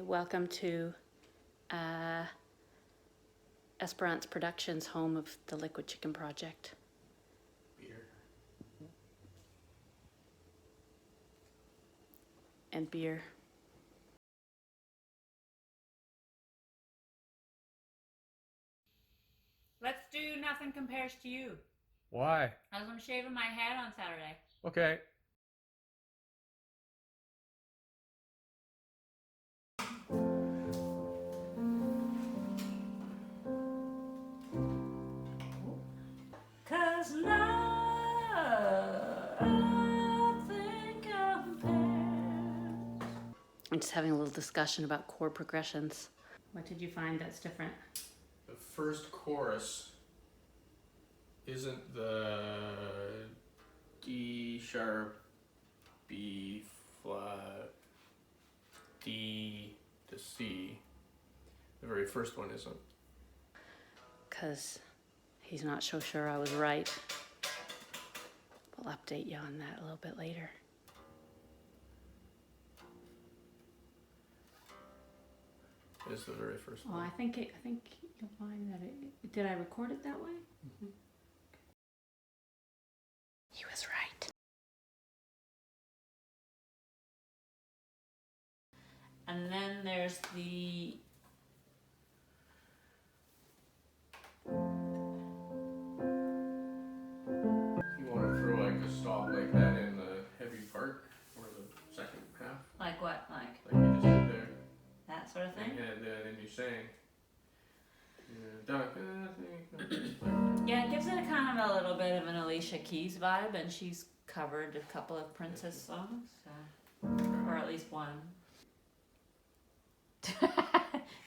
Welcome to Esperance Productions, home of the Liquid Chicken Project. Beer. And beer. Let's do Nothing Compares to You. Why? As I'm shaving my head on Saturday. Okay. Cause nothing compares. I'm just having a little discussion about chord progressions. What did you find that's different? The first chorus isn't the D sharp, B flat, D to C. The very first one isn't. Because he's not so sure I was right. We'll update you on that a little bit later. Is the very first Oh, one. I think you'll find that did I record it that way? Mm-hmm. He was right. And then there's the You want to throw like a stop like that in the heavy part or the second half, like what? Like like you just did there. that sort of thing? And then you sang. Yeah, it gives it a kind of a little bit of an Alicia Keys vibe, and she's covered a couple of Princess songs, so. Or at least one.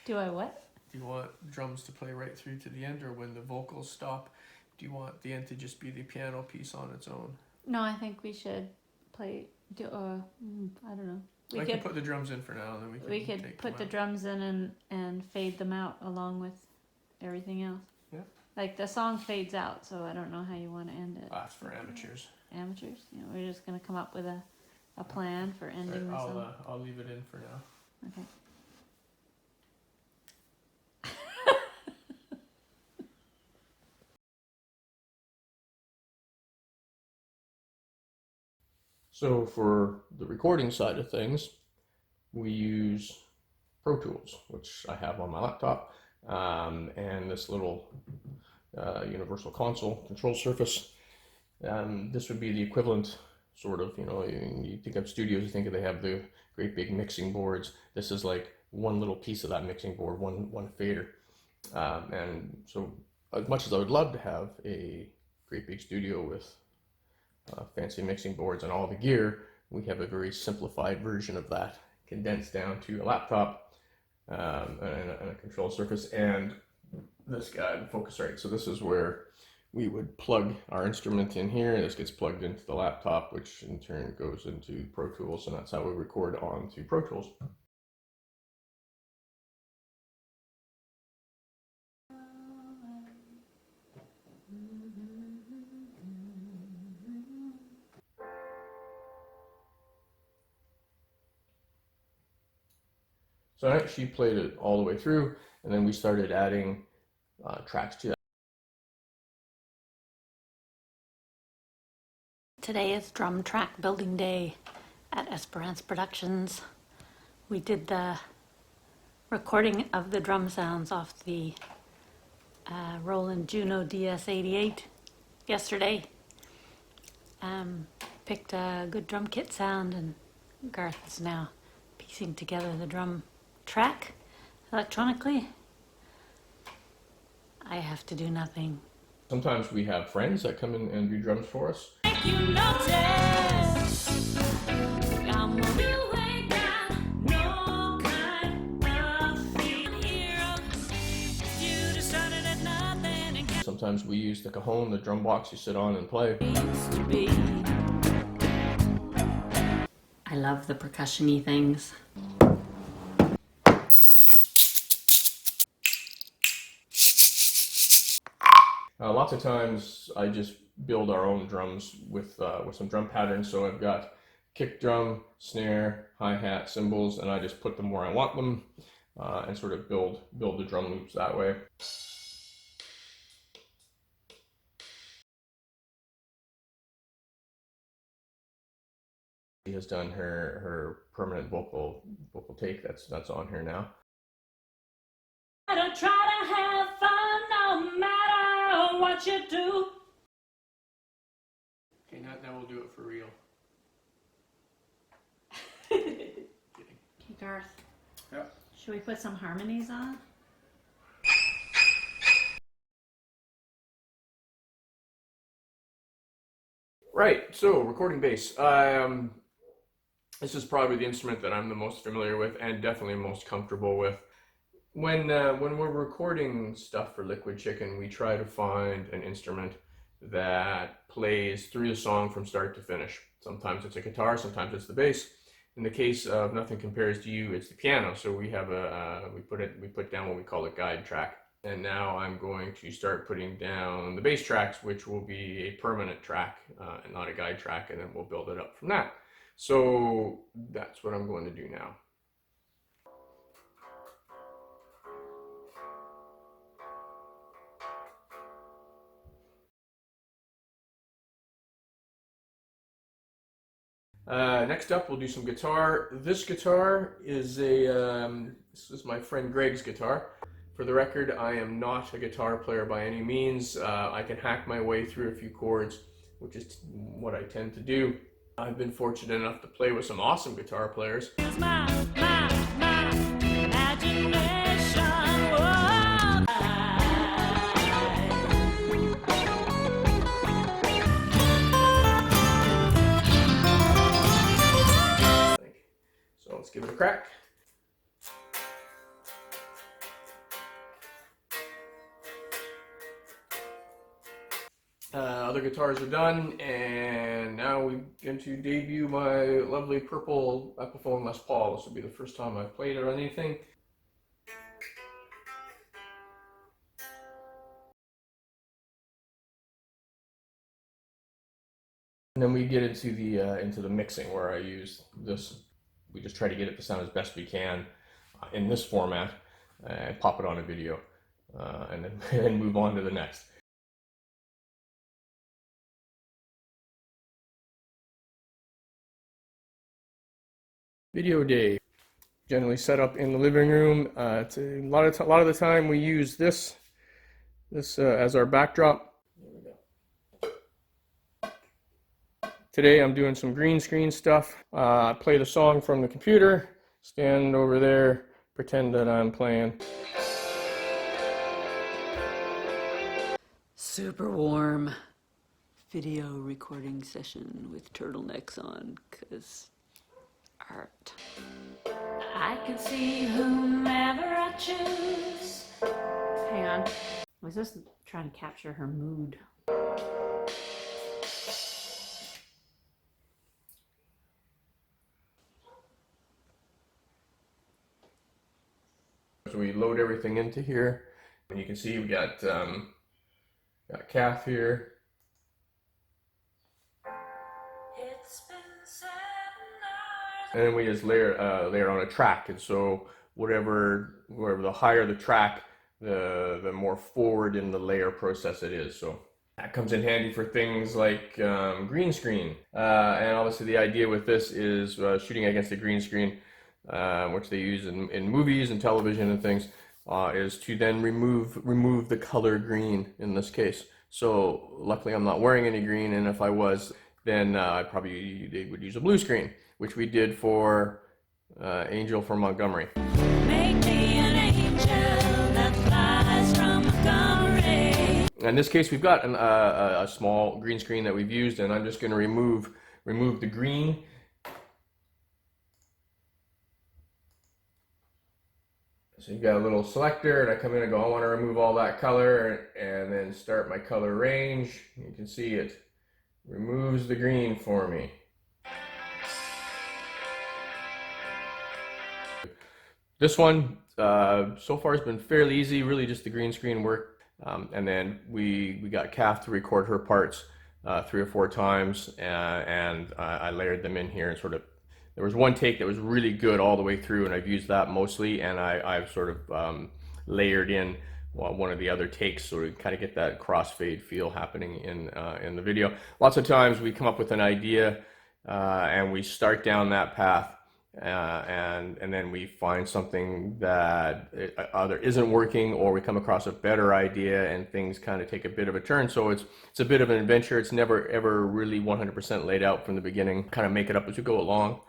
Do I what? Do you want drums to play right through to the end, or when the vocals stop, do you want the end to just be the piano piece on its own? No, I think we should play. I don't know. I can put the drums in for now, and then we can take put the them out. drums in and fade them out along with everything else. Yeah. Like the song fades out, so I don't know how you want to end it. That's for amateurs. Amateurs? You know, we're just gonna come up with a plan for ending the song. I'll leave it in for now. Okay. So for the recording side of things, we use Pro Tools, which I have on my laptop, and this little universal console control surface. This would be the equivalent, sort of, you think of studios, you think they have the great big mixing boards. This is like one little piece of that mixing board, one fader. And so as much as I would love to have a great big studio with fancy mixing boards and all the gear, we have a very simplified version of that, condensed down to a laptop and a control surface and this guy, the Focusrite. So this is where we would plug our instrument in here, and this gets plugged into the laptop, which in turn goes into Pro Tools, and that's how we record onto Pro Tools. So she played it all the way through, and then we started adding tracks to that. Today is drum track building day at Esperance Productions. We did the recording of the drum sounds off the Roland Juno DS88 yesterday. Picked a good drum kit sound, and Garth is now piecing together the drum track electronically. I have to do nothing. Sometimes we have friends that come in and do drums for us. You notice I'm on your way down, no kind of hero. You just started at nothing and Sometimes we use the cajon, the drum box you sit on and play. used to be. I love the percussion-y things. Lots of times I just build our own drums with some drum patterns. So I've got kick drum, snare, hi-hat, cymbals, and I just put them where I want them and sort of build the drum loops that way. She has done her permanent vocal take that's on here now. I don't try to have fun no matter what you do. Okay, now we'll do it for real. Okay, Garth. Yeah. Should we put some harmonies on? Right, so recording bass. This is probably the instrument that I'm the most familiar with and definitely most comfortable with. When we're recording stuff for Liquid Chicken, we try to find an instrument that plays through the song from start to finish. Sometimes it's a guitar, sometimes it's the bass. In the case of Nothing Compares to You, it's the piano. So we have we put down what we call a guide track. And now I'm going to start putting down the bass tracks, which will be a permanent track and not a guide track, and then we'll build it up from that. So that's what I'm going to do now. Next up, we'll do some guitar. This guitar is this is my friend Greg's guitar. For the record, I am not a guitar player by any means. I can hack my way through a few chords, which is what I tend to do. I've been fortunate enough to play with some awesome guitar players. My imagination. So let's give it a crack. Other guitars are done, and now we're going to debut my lovely purple Epiphone Les Paul. This will be the first time I've played it on anything. And then we get into the mixing, where I use this. We just try to get it to sound as best we can in this format, and pop it on a video, and then move on to the next. Video day, generally set up in the living room. It's a lot of the time we use this as our backdrop. There we go. Today I'm doing some green screen stuff. I play the song from the computer, stand over there, pretend that I'm playing. Super warm video recording session with turtlenecks on, 'cause art. I can see whomever I choose. Hang on. I was just trying to capture her mood. So we load everything into here, and you can see we got calf here. And then we just layer on a track, and so whatever the higher the track, the more forward in the layer process it is. So that comes in handy for things like green screen, and obviously the idea with this is shooting against a green screen, which they use in movies and television and things, is to then remove the color green in this case. So luckily I'm not wearing any green, and if I was, then they would use a blue screen, which we did for Angel from Montgomery. Make me an angel that flies from Montgomery. In this case, we've got a small green screen that we've used, and I'm just going to remove the green. So you've got a little selector, and I come in and go, I want to remove all that color, and then start my color range. You can see it removes the green for me. This one so far has been fairly easy, really just the green screen work, and then we got Kath to record her parts 3 or 4 times, and I layered them in here and sort of. There was one take that was really good all the way through, and I've used that mostly, and I've sort of layered in one of the other takes so we kind of get that crossfade feel happening in the video. Lots of times we come up with an idea and we start down that path, and then we find something that either isn't working, or we come across a better idea and things kind of take a bit of a turn. So it's a bit of an adventure. It's never ever really 100% laid out from the beginning. Kind of make it up as you go along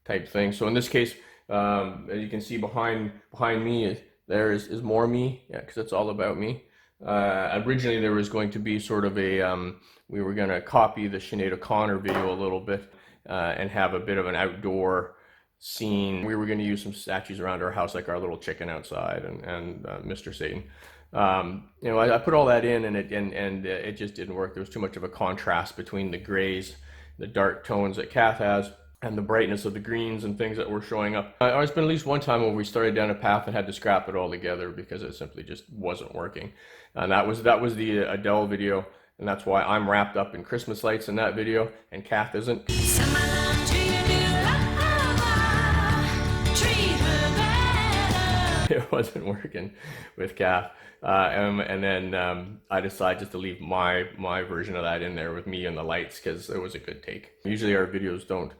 type thing. So in this case, as you can see behind me, there is more me, yeah, because it's all about me. Originally there was going to be sort of a, we were going to copy the Sinead O'Connor video a little bit and have a bit of an outdoor scene. We were going to use some statues around our house, like our little chicken outside and Mr. Satan. You know, I put all that in, and it just didn't work. There was too much of a contrast between the grays, the dark tones that Kath has, and the brightness of the greens and things that were showing up. There's been at least one time where we started down a path and had to scrap it all together because it simply just wasn't working. And that was the Adele video, and that's why I'm wrapped up in Christmas lights in that video, and Kath isn't. It wasn't working with Kath, and then I decided just to leave my version of that in there with me and the lights, because it was a good take. Usually our videos don't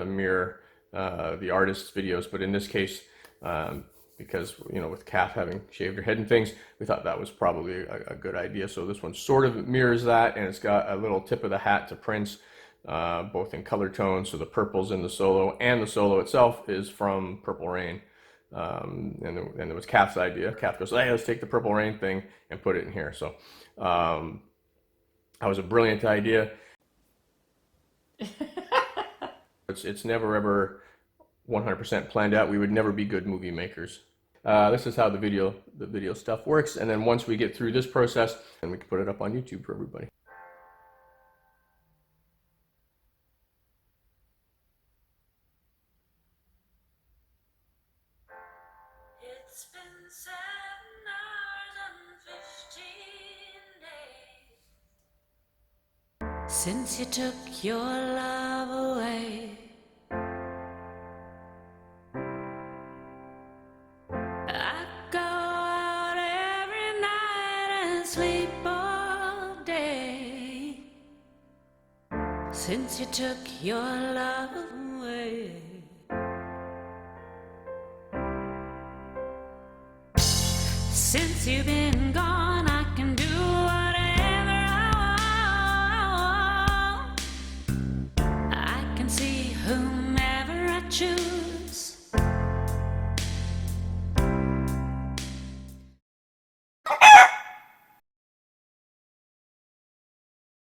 mirror the artist's videos, but in this case, because, you know, with Kath having shaved her head and things, we thought that was probably a good idea. So this one sort of mirrors that, and it's got a little tip of the hat to Prince, both in color tones. So the purple's in the solo, and the solo itself is from Purple Rain. And it was Kath's idea. Kath goes, hey, let's take the Purple Rain thing and put it in here. So that was a brilliant idea. It's never ever 100% planned out. We would never be good movie makers. This is how the video stuff works, and then once we get through this process, then we can put it up on YouTube for everybody. It's been 7 hours and 15 days since you took your love away. I go out every night and sleep all day since you took your love away. Since you've been gone, I can do whatever I want. I can see whomever I choose.